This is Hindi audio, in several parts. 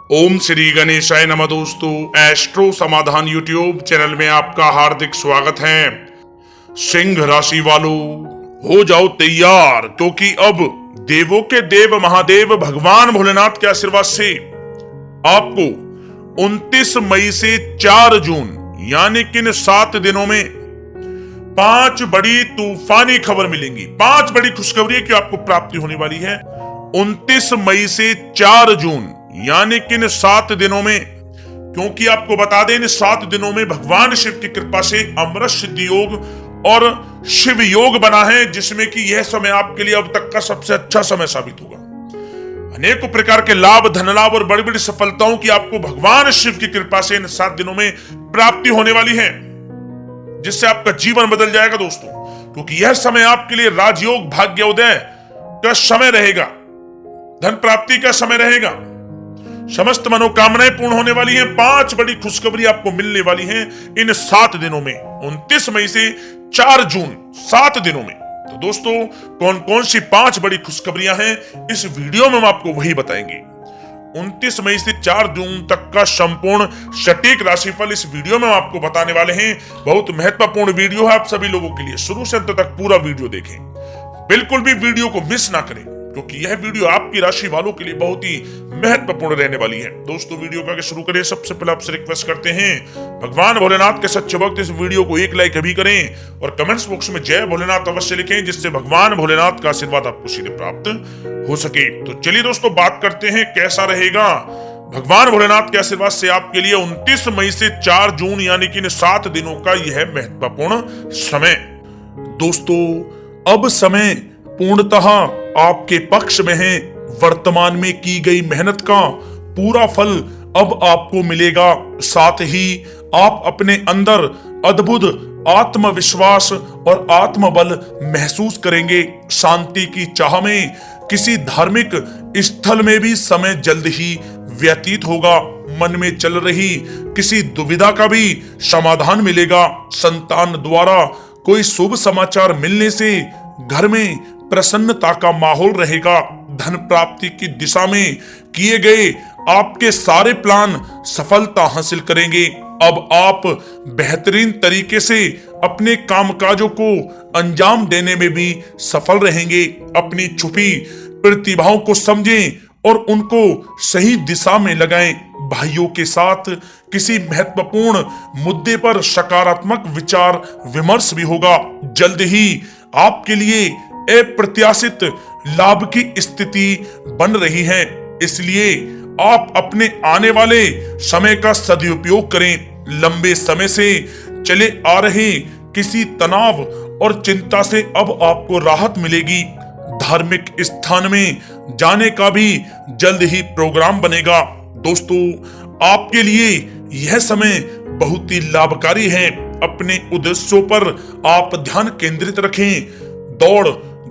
ओम श्री गणेशाय नमः। दोस्तों, एस्ट्रो समाधान यूट्यूब चैनल में आपका हार्दिक स्वागत है। सिंह राशि वालों, हो जाओ तैयार, क्योंकि अब देवों के देव महादेव भगवान भोलेनाथ के आशीर्वाद से आपको 29 मई से 4 जून यानी कि इन 7 दिनों में 5 बड़ी तूफानी खबर मिलेंगी। 5 बड़ी खुशखबरी की आपको प्राप्ति होने वाली है 29 मई से 4 जून यानी कि इन 7 दिनों में। क्योंकि आपको बता दें, इन 7 दिनों में भगवान शिव की कृपा से अमृत सिद्धि योग और शिव योग बना है, जिसमें कि यह समय आपके लिए अब तक का सबसे अच्छा समय साबित होगा। अनेकों प्रकार के लाभ, धन लाभ और बड़ी बड़ी सफलताओं की आपको भगवान शिव की कृपा से इन 7 दिनों में प्राप्ति होने वाली है, जिससे आपका जीवन बदल जाएगा दोस्तों। क्योंकि यह समय आपके लिए राजयोग, भाग्योदय का समय रहेगा, धन प्राप्ति का समय रहेगा, समस्त मनोकामनाएं पूर्ण होने वाली हैं। 5 बड़ी खुशखबरी आपको मिलने वाली हैं इन 7 दिनों में, 29 मई से 4 जून, 7 दिनों में। तो दोस्तों, कौन कौन सी 5 बड़ी खुशखबरियां हैं, इस वीडियो में हम आपको वही बताएंगे। 29 मई से 4 जून तक का संपूर्ण सटीक राशिफल इस वीडियो में हम आपको बताने वाले हैं। बहुत महत्वपूर्ण वीडियो है आप सभी लोगों के लिए। शुरू से अंत तक पूरा वीडियो देखें, बिल्कुल भी वीडियो को मिस ना करें, क्योंकि यह वीडियो आपकी राशि वालों के लिए बहुत ही महत्वपूर्ण रहने वाली है। दोस्तों, वीडियो को आगे शुरू करें, सबसे पहले आपसे रिक्वेस्ट करते हैं, भगवान भोलेनाथ के सच्चे भक्त इस वीडियो को एक लाइक अभी करें और कमेंट्स बॉक्स में जय भोलेनाथ अवश्य लिखें, जिससे भगवान भोलेनाथ का आशीर्वाद आपको सीधे प्राप्त हो सके। तो चलिए दोस्तों, बात करते हैं कैसा रहेगा भगवान भोलेनाथ के आशीर्वाद से आपके लिए 29 मई से 4 जून यानी कि इन 7 दिनों का यह महत्वपूर्ण समय। दोस्तों, अब समय पूर्णतः आपके पक्ष में है। वर्तमान में की गई मेहनत का पूरा फल अब आपको मिलेगा। साथ ही आप अपने अंदर अद्भुत आत्मविश्वास और आत्मबल महसूस करेंगे। शांति की चाह में किसी धार्मिक स्थल में भी समय जल्द ही व्यतीत होगा। मन में चल रही किसी दुविधा का भी समाधान मिलेगा। संतान द्वारा कोई शुभ समाचार मिलने से घर में प्रसन्नता का माहौल रहेगा। धन प्राप्ति की दिशा में किए गए आपके सारे प्लान सफलता हासिल करेंगे। अब आप बेहतरीन तरीके से अपने कामकाजों को अंजाम देने में भी सफल रहेंगे। अपनी छुपी प्रतिभाओं को समझें और उनको सही दिशा में लगाएं। भाइयों के साथ किसी महत्वपूर्ण मुद्दे पर सकारात्मक विचार विमर्श भी होगा। जल्द ही आपके लिए अप्रत्याशित लाभ की स्थिति बन रही है, इसलिए आप अपने आने वाले समय का सदुपयोग करें। लंबे समय से चले आ रहे किसी तनाव और चिंता से अब आपको राहत मिलेगी। धार्मिक स्थान में जाने का भी जल्द ही प्रोग्राम बनेगा। दोस्तों, आपके लिए यह समय बहुत ही लाभकारी है। अपने उद्देश्यों पर आप ध्यान केंद्रित रखें। दौड़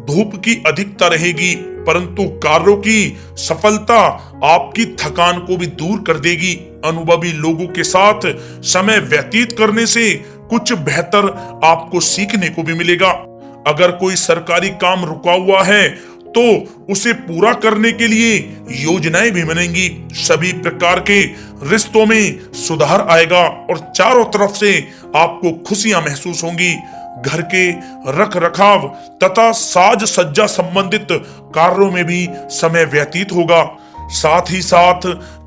धूप की अधिकता रहेगी, परंतु कार्यों की सफलता आपकी थकान को भी दूर कर देगी। अनुभवी लोगों के साथ समय व्यतीत करने से कुछ बेहतर आपको सीखने को भी मिलेगा। अगर कोई सरकारी काम रुका हुआ है तो उसे पूरा करने के लिए योजनाएं भी बनेंगी। सभी प्रकार के रिश्तों में सुधार आएगा और चारों तरफ से आपको खुशियां महसूस होंगी। घर के रख रखाव तथा साज सज्जा संबंधित कार्यों में भी समय व्यतीत होगा। साथ ही साथ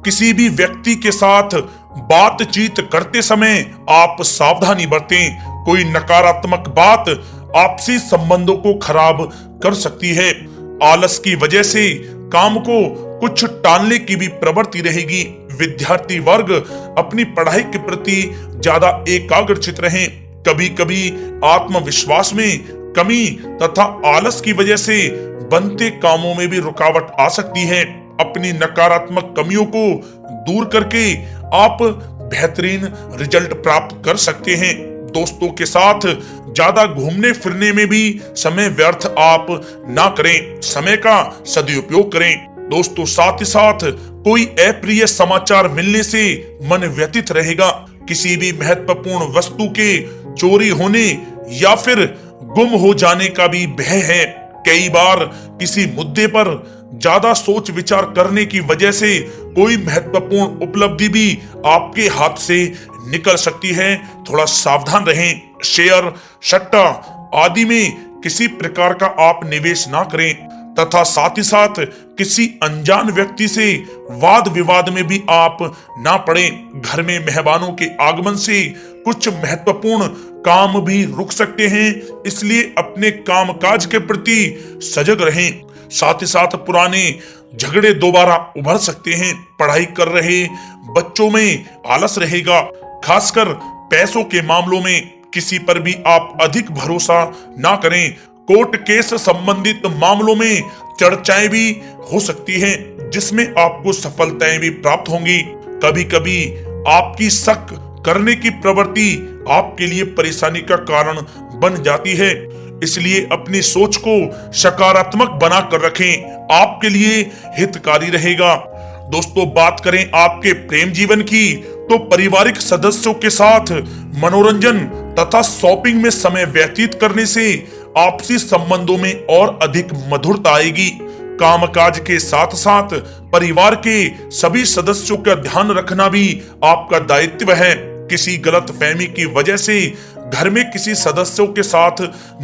किसी भी व्यक्ति के साथ बातचीत करते समय आप सावधानी बरतें। कोई नकारात्मक बात आपसी संबंधों को खराब कर सकती है। आलस की वजह से काम को कुछ टालने की भी प्रवृत्ति रहेगी। विद्यार्थी वर्ग अपनी पढ़ाई के प्रति ज्यादा एकाग्रचित रहें। कभी कभी आत्मविश्वास में कमी तथा आलस की वजह से बनते कामों में भी रुकावट आ सकती है। अपनी नकारात्मक कमियों को दूर करके आप बेहतरीन रिजल्ट प्राप्त कर सकते हैं। दोस्तों के साथ ज्यादा घूमने फिरने में भी समय व्यर्थ आप ना करें, समय का सदुपयोग करें। दोस्तों, साथ ही साथ कोई अप्रिय समाचार मिलने से मन व्यतीत रहेगा। किसी भी महत्वपूर्ण वस्तु के चोरी होने या फिर गुम हो जाने का भी भय है। कई बार किसी मुद्दे पर ज्यादा सोच विचार करने की वजह से कोई महत्वपूर्ण उपलब्धि भी आपके हाथ से निकल सकती है। थोड़ा सावधान रहें। शेयर, सट्टा आदि में किसी प्रकार का आप निवेश ना करें तथा साथ ही साथ किसी अनजान व्यक्ति से वाद विवाद में भी आप ना पड़ें। घर में मेहमानों के आगमन से कुछ महत्वपूर्ण काम भी रुक सकते हैं, इसलिए अपने कामकाज के प्रति सजग रहें। साथ ही साथ पुराने झगड़े दोबारा उभर सकते हैं। पढ़ाई कर रहे बच्चों में आलस रहेगा। खासकर पैसों के मामलों में किसी पर भी आप अधिक भरोसा ना करें। कोर्ट केस संबंधित मामलों में चर्चाएं भी हो सकती हैं, जिसमें आपको सफलताएं भी प्राप्त होंगी। कभी कभी आपकी शक करने की प्रवृत्ति आपके लिए परेशानी का कारण बन जाती है, इसलिए अपनी सोच को सकारात्मक बनाकर रखें, आपके लिए हितकारी रहेगा। दोस्तों, बात करें आपके प्रेम जीवन की, तो पारिवारिक सदस्यों के साथ मनोरंजन तथा शॉपिंग में समय व्यतीत करने से आपसी संबंधों में और अधिक मधुरता आएगी। कामकाज के साथ साथ परिवार के सभी सदस्यों का ध्यान रखना भी आपका दायित्व है। किसी गलत फहमी की वजह से घर में किसी सदस्यों के साथ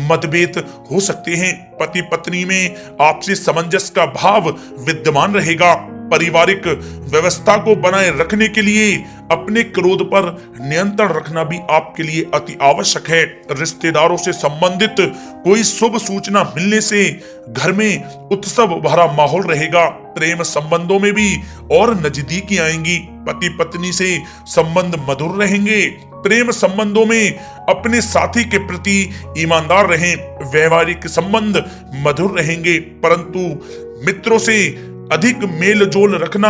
मतभेद हो सकते हैं। पति पत्नी में आपसी सामंजस्य का भाव विद्यमान रहेगा। पारिवारिक व्यवस्था को बनाए रखने के लिए अपने क्रोध पर नियंत्रण रखना भी आपके लिए अति आवश्यक है। रिश्तेदारों से संबंधित कोई शुभ सूचना मिलने से घर में उत्सव भरा माहौल रहेगा। प्रेम संबंधों में भी और नजदीकी आएंगी। पति पत्नी से संबंध मधुर रहेंगे। प्रेम संबंधों में अपने साथी के प्रति ईमानदार रहें। वैवाहिक संबंध मधुर रहेंगे, परंतु मित्रों से अधिक मेल जोल रखना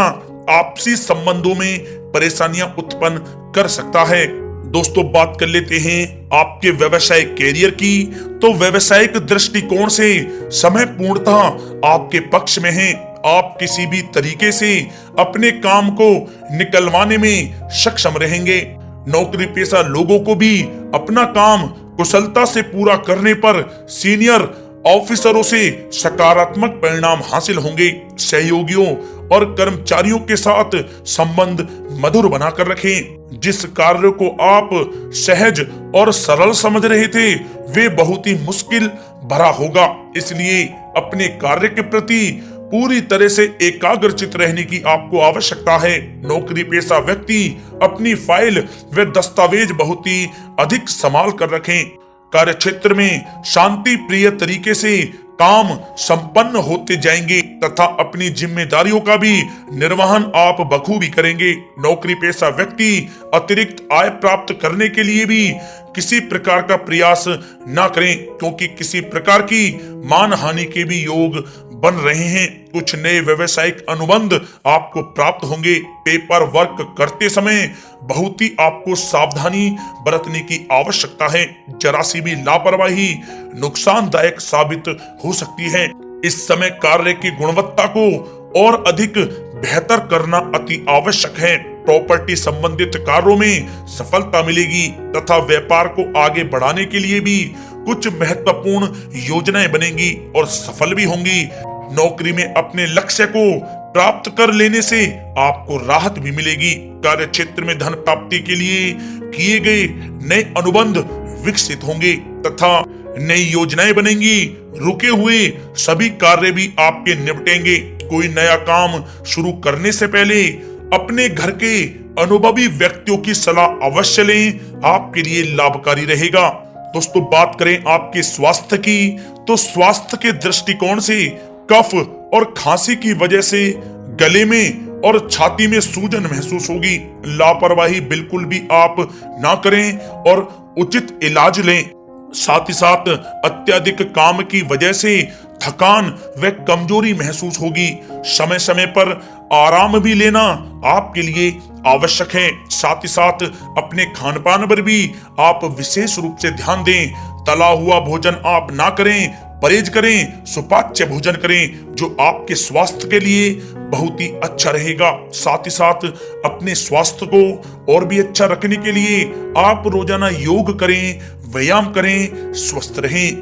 आपसी संबंधों में परेशानियां उत्पन्न कर सकता है। दोस्तों, बात कर लेते हैं आपके व्यवसायिक कैरियर की। तो व्यवसायिक दृष्टिकोण से समय पूर्णतः आपके पक्ष में है। आप किसी भी तरीके से अपने काम को निकलवाने में सक्षम रहेंगे। नौकरी पेशा लोगों को भी अपना काम कुशलता से पूरा करने पर सीनियर ऑफिसरों से सकारात्मक परिणाम हासिल होंगे। सहयोगियों और कर्मचारियों के साथ संबंध मधुर बनाकर रखें। जिस कार्य को आप सहज और सरल समझ रहे थे, वे बहुत ही मुश्किल भरा होगा, इसलिए अपने कार्य के प्रति पूरी तरह से एकाग्रचित रहने की आपको आवश्यकता है। नौकरी पेशा व्यक्ति अपनी फाइल व दस्तावेज बहुत ही अधिक संभाल कर रखें। कार्य क्षेत्र में शांति प्रिय तरीके से काम संपन्न होते जाएंगे तथा अपनी जिम्मेदारियों का भी निर्वहन आप बखूबी करेंगे। नौकरी पेशा व्यक्ति अतिरिक्त आय प्राप्त करने के लिए भी किसी प्रकार का प्रयास न करें, क्योंकि किसी प्रकार की मान हानि के भी योग बन रहे हैं। कुछ नए व्यवसायिक अनुबंध आपको प्राप्त होंगे। पेपर वर्क करते समय बहुत ही आपको सावधानी बरतने की आवश्यकता है। जरा सी भी लापरवाही नुकसानदायक साबित हो सकती है। इस समय कार्य की गुणवत्ता को और अधिक बेहतर करना अति आवश्यक है। प्रॉपर्टी संबंधित कार्यों में सफलता मिलेगी तथा व्यापार को आगे बढ़ाने के लिए भी कुछ महत्वपूर्ण योजनाएं बनेंगी और सफल भी होंगी। नौकरी में अपने लक्ष्य को प्राप्त कर लेने से आपको राहत भी मिलेगी। कार्य क्षेत्र में धन प्राप्ति के लिए किए गए नए अनुबंध विकसित होंगे तथा नई योजनाएं बनेंगी। रुके हुए सभी कार्य भी आपके निपटेंगे। कोई नया काम शुरू करने से पहले अपने घर के अनुभवी व्यक्तियों की सलाह अवश्य लें, आपके लिए लाभकारी रहेगा। दोस्तों, बात करें आपके स्वास्थ्य की, तो स्वास्थ्य के दृष्टिकोण से कफ और खांसी की वजह से गले में और छाती में सूजन महसूस होगी। लापरवाही बिल्कुल भी आप ना करें और उचित इलाज लें। साथ ही साथ अत्यधिक काम की वजह से थकान व कमजोरी महसूस होगी। समय समय पर आराम भी लेना आपके लिए आवश्यक है। साथ ही साथ अपने खान पान पर भी आप विशेष रूप से ध्यान दें। तला हुआ भोजन आप ना करें, परहेज करें, सुपाच्य भोजन करें, जो आपके स्वास्थ्य के लिए बहुत ही अच्छा रहेगा। साथ ही साथ अपने स्वास्थ्य को और भी अच्छा रखने के लिए आप रोजाना योग करें, व्यायाम करें, स्वस्थ रहें।